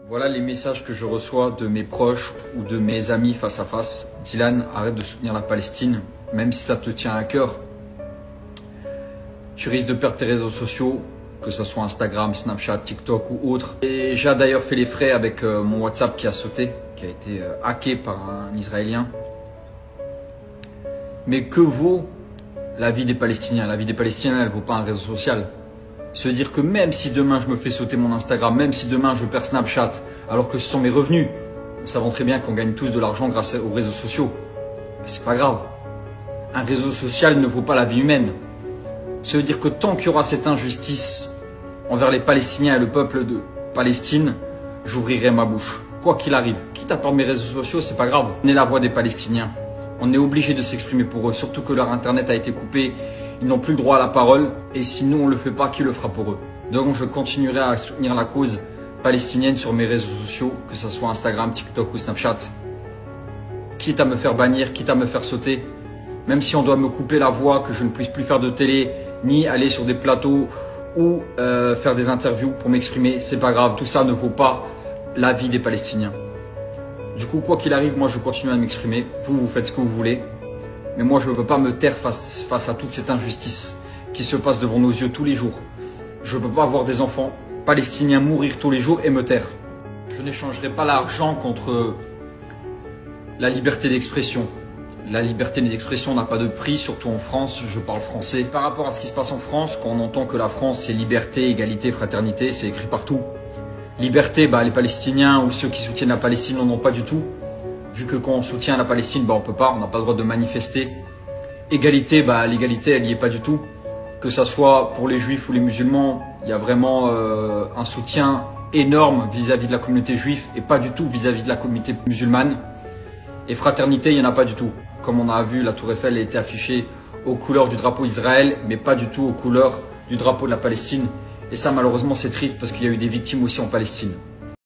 Voilà les messages que je reçois de mes proches ou de mes amis face à face. Dylan, arrête de soutenir la Palestine, même si ça te tient à cœur. Tu risques de perdre tes réseaux sociaux, que ce soit Instagram, Snapchat, TikTok ou autre. Et j'ai d'ailleurs fait les frais avec mon WhatsApp qui a sauté, qui a été hacké par un Israélien. Mais que vaut la vie des Palestiniens? La vie des Palestiniens, elle ne vaut pas un réseau social. Se dire que même si demain je me fais sauter mon Instagram, même si demain je perds Snapchat, alors que ce sont mes revenus, nous savons très bien qu'on gagne tous de l'argent grâce aux réseaux sociaux. Mais c'est pas grave. Un réseau social ne vaut pas la vie humaine. Se dire que tant qu'il y aura cette injustice envers les Palestiniens et le peuple de Palestine, j'ouvrirai ma bouche. Quoi qu'il arrive, quitte à perdre mes réseaux sociaux, c'est pas grave. On est la voix des Palestiniens. On est obligé de s'exprimer pour eux, surtout que leur internet a été coupé. Ils n'ont plus le droit à la parole et si nous on ne le fait pas, qui le fera pour eux? Donc je continuerai à soutenir la cause palestinienne sur mes réseaux sociaux, que ce soit Instagram, TikTok ou Snapchat. Quitte à me faire bannir, quitte à me faire sauter, même si on doit me couper la voix, que je ne puisse plus faire de télé, ni aller sur des plateaux ou faire des interviews pour m'exprimer, c'est pas grave, tout ça ne vaut pas la vie des Palestiniens. Du coup, quoi qu'il arrive, moi je continue à m'exprimer, vous faites ce que vous voulez. Mais moi, je ne peux pas me taire face à toute cette injustice qui se passe devant nos yeux tous les jours. Je ne peux pas voir des enfants palestiniens mourir tous les jours et me taire. Je n'échangerai pas l'argent contre la liberté d'expression. La liberté d'expression n'a pas de prix, surtout en France, je parle français. Par rapport à ce qui se passe en France, quand on entend que la France c'est liberté, égalité, fraternité, c'est écrit partout. Liberté, les Palestiniens ou ceux qui soutiennent la Palestine n'en ont pas du tout. Vu que quand on soutient la Palestine, on peut pas, on n'a pas le droit de manifester. Égalité, l'égalité, elle n'y est pas du tout. Que ça soit pour les juifs ou les musulmans, il y a vraiment un soutien énorme vis-à-vis de la communauté juive et pas du tout vis-à-vis de la communauté musulmane. Et fraternité, il n'y en a pas du tout. Comme on a vu, la Tour Eiffel a été affichée aux couleurs du drapeau d'Israël, mais pas du tout aux couleurs du drapeau de la Palestine. Et ça, malheureusement, c'est triste parce qu'il y a eu des victimes aussi en Palestine.